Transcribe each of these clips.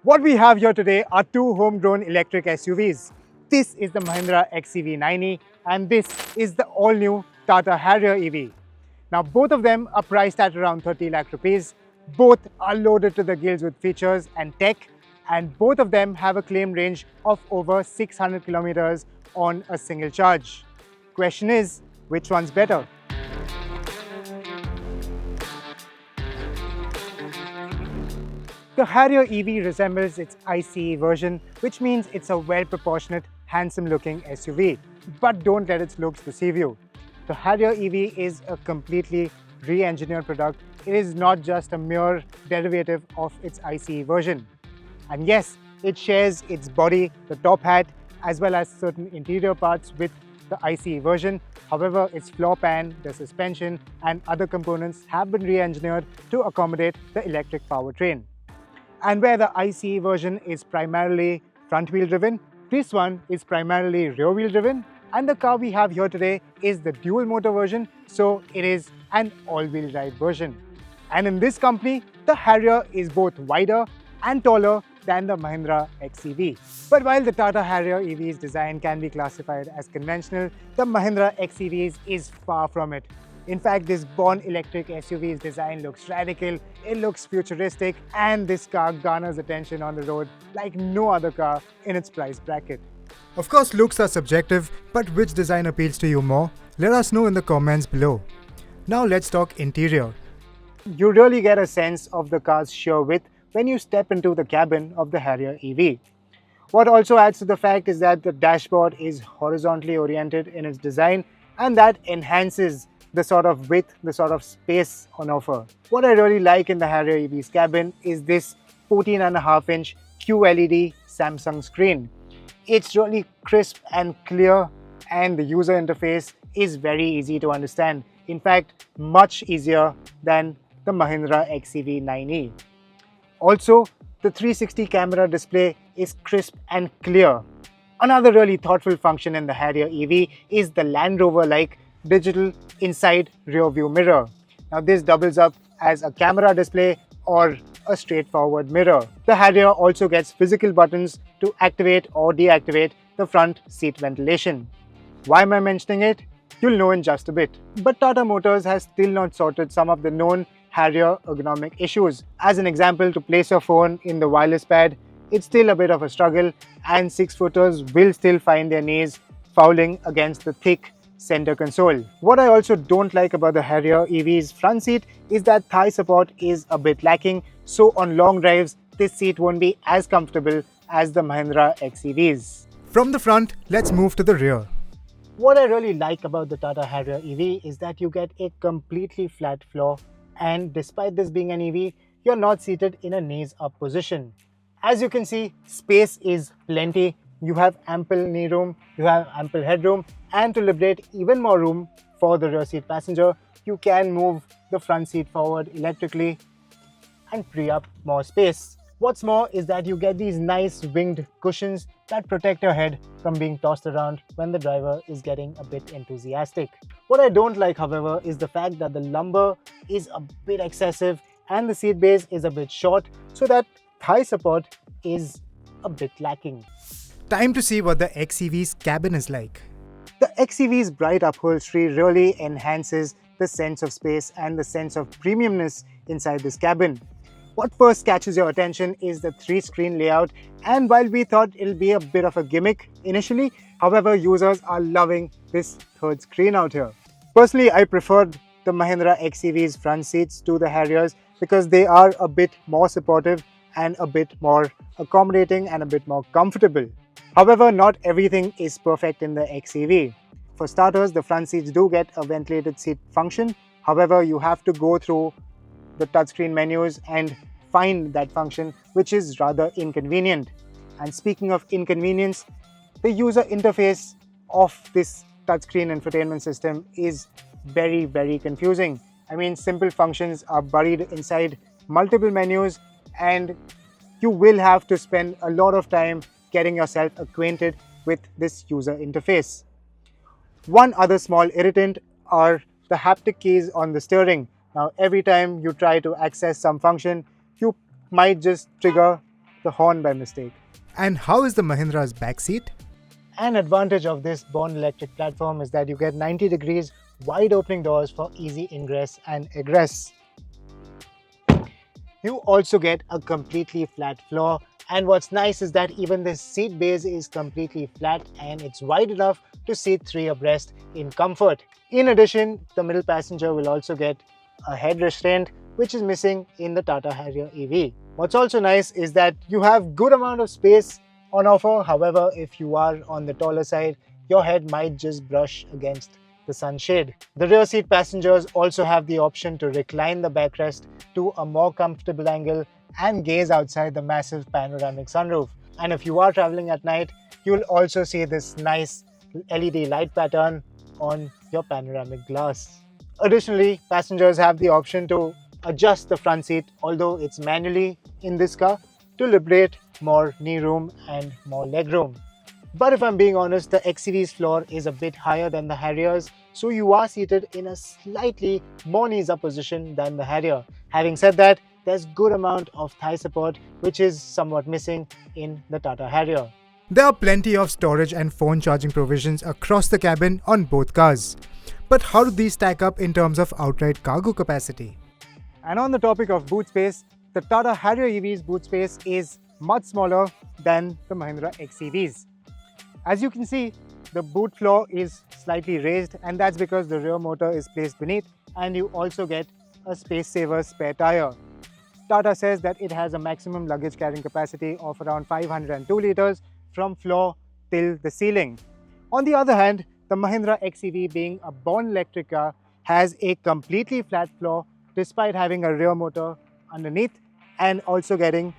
What we have here today are two homegrown electric SUVs. This is the Mahindra XEV 9e and this is the all-new Tata Harrier EV. Now both of them are priced at around 30 lakh rupees. Both are loaded to the gills with features and tech, and both of them have a claim range of over 600 kilometers on a single charge. Question is, which one's better? The Harrier EV resembles its ICE version, which means it's a well-proportionate, handsome-looking SUV. But don't let its looks deceive you. The Harrier EV is a completely re-engineered product. It is not just a mere derivative of its ICE version. And yes, it shares its body, the top hat, as well as certain interior parts with the ICE version. However, its floor pan, the suspension, and other components have been re-engineered to accommodate the electric powertrain. And where the ICE version is primarily front-wheel driven, this one is primarily rear-wheel driven. And the car we have here today is the dual-motor version, so it is an all-wheel drive version. And in this company, the Harrier is both wider and taller than the Mahindra XEV. But while the Tata Harrier EV's design can be classified as conventional, the Mahindra XEV's is far from it. In fact, this born electric SUV's design looks radical, it looks futuristic, and this car garners attention on the road like no other car in its price bracket. Of course, looks are subjective, but which design appeals to you more? Let us know in the comments below. Now let's talk interior. You really get a sense of the car's sheer width when you step into the cabin of the Harrier EV. What also adds to the fact is that the dashboard is horizontally oriented in its design, and that enhances the sort of width, the sort of space on offer. What I really like in the Harrier EV's cabin is this 14.5-inch QLED Samsung screen. It's really crisp and clear, and the user interface is very easy to understand. In fact, much easier than the Mahindra XEV 9e. Also, the 360 camera display is crisp and clear. Another really thoughtful function in the Harrier EV is the Land Rover-like digital inside rear view mirror. Now this doubles up as a camera display or a straightforward mirror. The Harrier also gets physical buttons to activate or deactivate the front seat ventilation. Why am I mentioning it? You'll know in just a bit. But Tata Motors has still not sorted some of the known Harrier ergonomic issues. As an example, to place your phone in the wireless pad, it's still a bit of a struggle, and 6-footers will still find their knees fouling against the thick center console. What I also don't like about the Harrier EV's front seat is that thigh support is a bit lacking, so on long drives this seat won't be as comfortable as the Mahindra XEVs. From the front, let's move to the rear. What I really like about the Tata Harrier EV is that you get a completely flat floor, and despite this being an EV, you're not seated in a knees up position. As you can see, space is plenty. You have ample knee room, you have ample headroom, and to liberate even more room for the rear seat passenger, you can move the front seat forward electrically and free up more space. What's more is that you get these nice winged cushions that protect your head from being tossed around when the driver is getting a bit enthusiastic. What I don't like, however, is the fact that the lumbar is a bit excessive and the seat base is a bit short, so that thigh support is a bit lacking. Time to see what the XEV's cabin is like. The XEV's bright upholstery really enhances the sense of space and the sense of premiumness inside this cabin. What first catches your attention is the 3-screen layout, and while we thought it'll be a bit of a gimmick initially, however, users are loving this third screen out here. Personally, I preferred the Mahindra XEV's front seats to the Harriers because they are a bit more supportive and a bit more accommodating and a bit more comfortable. However, not everything is perfect in the XEV. For starters, the front seats do get a ventilated seat function. However, you have to go through the touchscreen menus and find that function, which is rather inconvenient. And speaking of inconvenience, the user interface of this touchscreen infotainment system is very, very confusing. I mean, simple functions are buried inside multiple menus, and you will have to spend a lot of time getting yourself acquainted with this user interface. One other small irritant are the haptic keys on the steering. Now, every time you try to access some function, you might just trigger the horn by mistake. And how is the Mahindra's backseat? An advantage of this born electric platform is that you get 90 degrees wide opening doors for easy ingress and egress. You also get a completely flat floor, and what's nice is that even the seat base is completely flat and it's wide enough to seat 3 abreast in comfort. In addition, the middle passenger will also get a head restraint, which is missing in the Tata Harrier EV. What's also nice is that you have good amount of space on offer. However, if you are on the taller side, your head might just brush against the sunshade. The rear seat passengers also have the option to recline the backrest to a more comfortable angle and gaze outside the massive panoramic sunroof. And if you are traveling at night, you'll also see this nice LED light pattern on your panoramic glass. Additionally, passengers have the option to adjust the front seat, although it's manually in this car, to liberate more knee room and more leg room. But if I'm being honest, the XEV's floor is a bit higher than the Harrier's, so you are seated in a slightly more knees up position than the Harrier. Having said that, there's good amount of thigh support, which is somewhat missing in the Tata Harrier. There are plenty of storage and phone charging provisions across the cabin on both cars. But how do these stack up in terms of outright cargo capacity? And on the topic of boot space, the Tata Harrier EV's boot space is much smaller than the Mahindra XEV's. As you can see, the boot floor is slightly raised, and that's because the rear motor is placed beneath, and you also get a space saver spare tire. Tata says that it has a maximum luggage carrying capacity of around 502 litres from floor till the ceiling. On the other hand, the Mahindra XEV, being a born electric car, has a completely flat floor despite having a rear motor underneath and also getting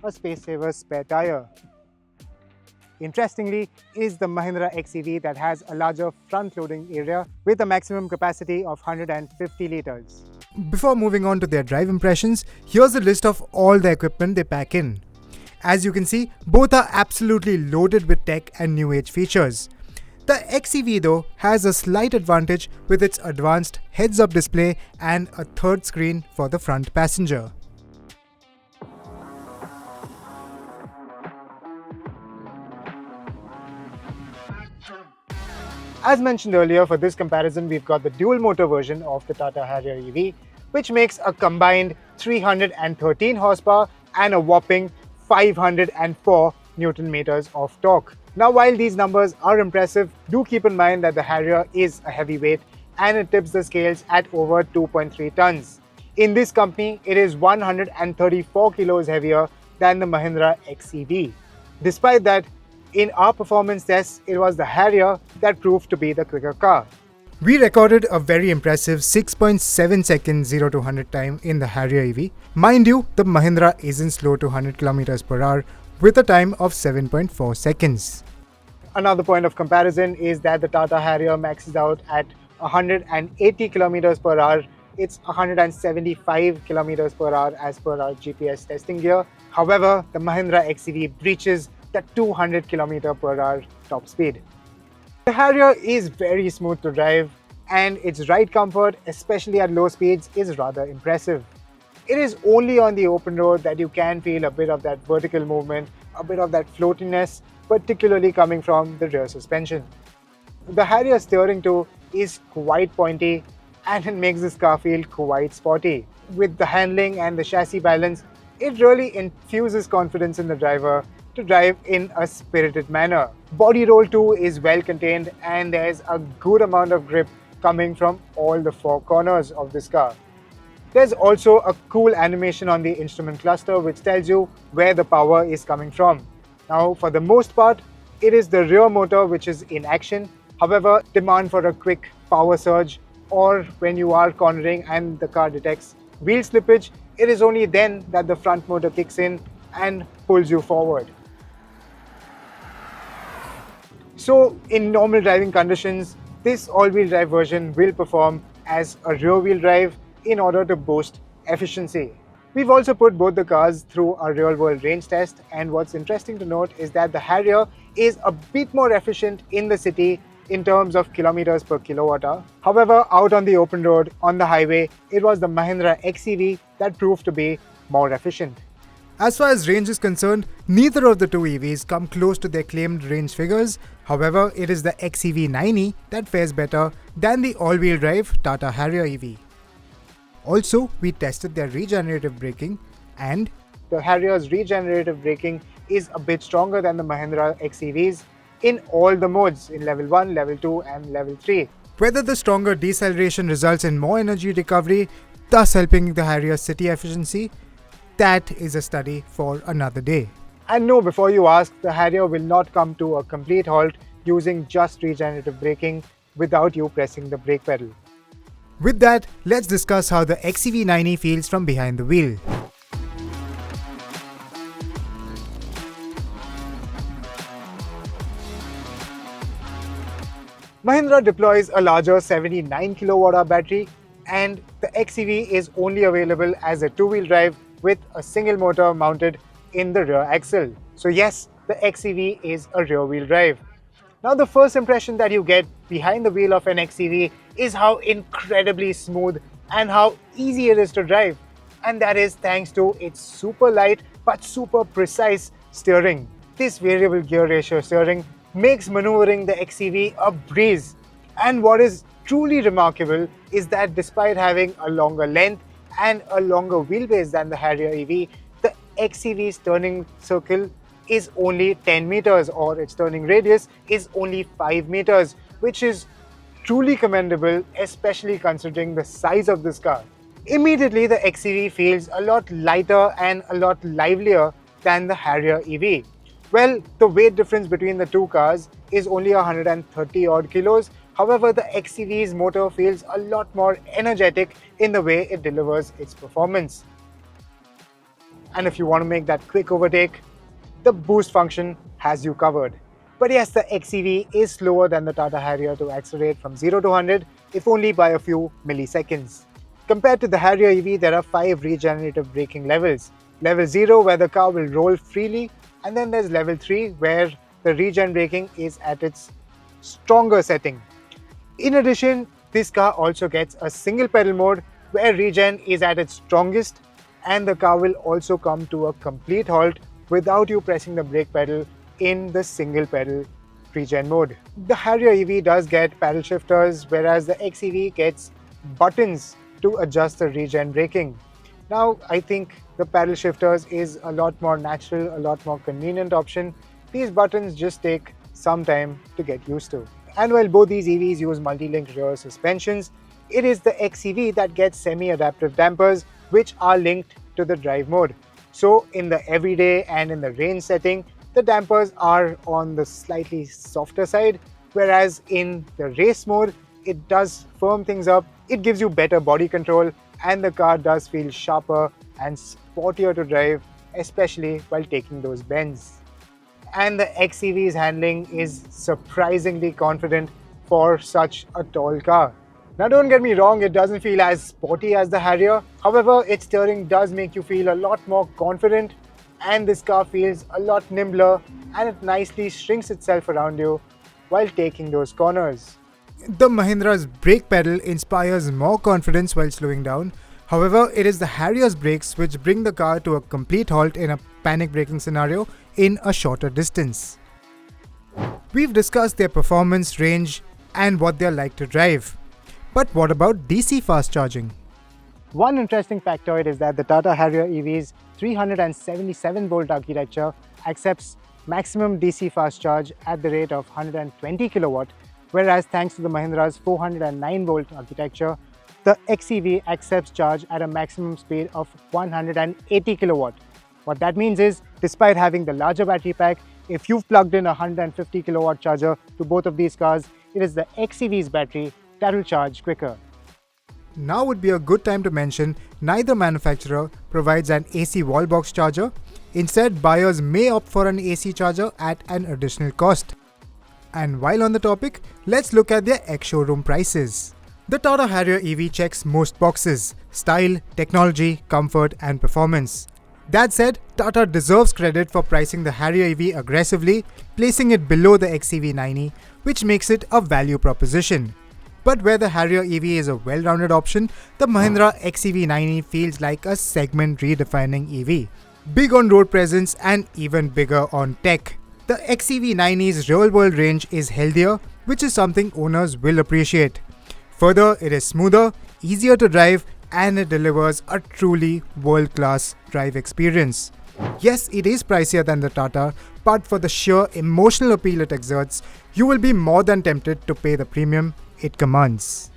a space saver spare tire. Interestingly, is the Mahindra XEV that has a larger front loading area with a maximum capacity of 150 litres. Before moving on to their drive impressions, here's a list of all the equipment they pack in. As you can see, both are absolutely loaded with tech and new age features. The XEV though has a slight advantage with its advanced heads-up display and a third screen for the front passenger. As mentioned earlier, for this comparison, we've got the dual motor version of the Tata Harrier EV, which makes a combined 313 horsepower and a whopping 504 Newton meters of torque. Now, while these numbers are impressive, do keep in mind that the Harrier is a heavyweight and it tips the scales at over 2.3 tons. In this company, it is 134 kilos heavier than the Mahindra XEV. Despite that, in our performance tests, it was the Harrier that proved to be the quicker car. We recorded a very impressive 6.7 seconds 0 to 100 time in the Harrier EV. Mind you, the Mahindra isn't slow to 100 km per hour with a time of 7.4 seconds. Another point of comparison is that the Tata Harrier maxes out at 180 km per hour. It's 175 km per hour as per our GPS testing gear. However, the Mahindra XEV breaches the 200 km per hour top speed. The Harrier is very smooth to drive, and its ride comfort, especially at low speeds, is rather impressive. It is only on the open road that you can feel a bit of that vertical movement, a bit of that floatiness, particularly coming from the rear suspension. The Harrier steering too is quite pointy, and it makes this car feel quite sporty. With the handling and the chassis balance, it really infuses confidence in the driver to drive in a spirited manner. Body roll too is well contained, and there's a good amount of grip coming from all the four corners of this car. There's also a cool animation on the instrument cluster which tells you where the power is coming from. Now, for the most part, it is the rear motor which is in action. However, demand for a quick power surge, or when you are cornering and the car detects wheel slippage, it is only then that the front motor kicks in and pulls you forward. So, in normal driving conditions, this all-wheel drive version will perform as a rear-wheel drive in order to boost efficiency. We've also put both the cars through a real-world range test, and what's interesting to note is that the Harrier is a bit more efficient in the city in terms of kilometers per kilowatt hour. However, out on the open road, on the highway, it was the Mahindra XEV that proved to be more efficient. As far as range is concerned, neither of the two EVs come close to their claimed range figures. However, it is the XEV90 that fares better than the all-wheel drive Tata Harrier EV. Also, we tested their regenerative braking, and the Harrier's regenerative braking is a bit stronger than the Mahindra XEVs in all the modes, in level 1, level 2 and level 3. whether the stronger deceleration results in more energy recovery, thus helping the Harrier's city efficiency, that is a study for another day. And no, before you ask, the Harrier will not come to a complete halt using just regenerative braking without you pressing the brake pedal. With that, let's discuss how the XEV90 feels from behind the wheel. Mahindra deploys a larger 79 kWh battery, and the XEV is only available as a two-wheel drive with a single motor mounted in the rear axle. So yes, the XEV is a rear-wheel drive. Now the first impression that you get behind the wheel of an XEV is how incredibly smooth and how easy it is to drive. And that is thanks to its super light but super precise steering. This variable gear ratio steering makes maneuvering the XEV a breeze. And what is truly remarkable is that despite having a longer length and a longer wheelbase than the Harrier EV, the XEV's turning circle is only 10 meters, or its turning radius is only 5 meters, which is truly commendable, especially considering the size of this car. Immediately, the XEV feels a lot lighter and a lot livelier than the Harrier EV. Well, the weight difference between the two cars is only 130 odd kilos. However, the XEV's motor feels a lot more energetic in the way it delivers its performance. And if you want to make that quick overtake, the boost function has you covered. But yes, the XEV is slower than the Tata Harrier to accelerate from 0 to 100, if only by a few milliseconds. Compared to the Harrier EV, there are 5 regenerative braking levels. Level 0, where the car will roll freely, and then there's level 3, where the regen braking is at its stronger setting. In addition, this car also gets a single pedal mode, where regen is at its strongest, and the car will also come to a complete halt without you pressing the brake pedal in the single pedal regen mode. The Harrier EV does get paddle shifters, whereas the XEV gets buttons to adjust the regen braking. Now, I think the paddle shifters is a lot more natural, a lot more convenient option. These buttons just take some time to get used to. And while both these EVs use multi-link rear suspensions, it is the XEV that gets semi-adaptive dampers, which are linked to the drive mode. So in the everyday and in the range setting, the dampers are on the slightly softer side, whereas in the race mode, it does firm things up, it gives you better body control, and the car does feel sharper and sportier to drive, especially while taking those bends. And the XEV's handling is surprisingly confident for such a tall car. Now don't get me wrong, it doesn't feel as sporty as the Harrier. However, its steering does make you feel a lot more confident, and this car feels a lot nimbler, and it nicely shrinks itself around you while taking those corners. The Mahindra's brake pedal inspires more confidence while slowing down. However, it is the Harrier's brakes which bring the car to a complete halt in a panic braking scenario in a shorter distance. We've discussed their performance, range, and what they're like to drive. But what about DC fast charging? One interesting factoid is that the Tata Harrier EV's 377 volt architecture accepts maximum DC fast charge at the rate of 120 kilowatt, whereas thanks to the Mahindra's 409 volt architecture, the XEV accepts charge at a maximum speed of 180 kilowatt. What that means is, despite having the larger battery pack, if you've plugged in a 150 kilowatt charger to both of these cars, it is the XEV's battery that will charge quicker. Now would be a good time to mention neither manufacturer provides an AC wall box charger. Instead, buyers may opt for an AC charger at an additional cost. And while on the topic, let's look at their ex-showroom prices. The Tata Harrier EV checks most boxes: style, technology, comfort, and performance. That said, Tata deserves credit for pricing the Harrier EV aggressively, placing it below the XEV90, which makes it a value proposition. But where the Harrier EV is a well-rounded option, the Mahindra XEV90 feels like a segment redefining EV. big on road presence and even bigger on tech. The XEV 9e's real-world range is healthier, which is something owners will appreciate. Further, it is smoother, easier to drive, and it delivers a truly world-class drive experience. Yes, it is pricier than the Tata, but for the sheer emotional appeal it exerts, you will be more than tempted to pay the premium it commands.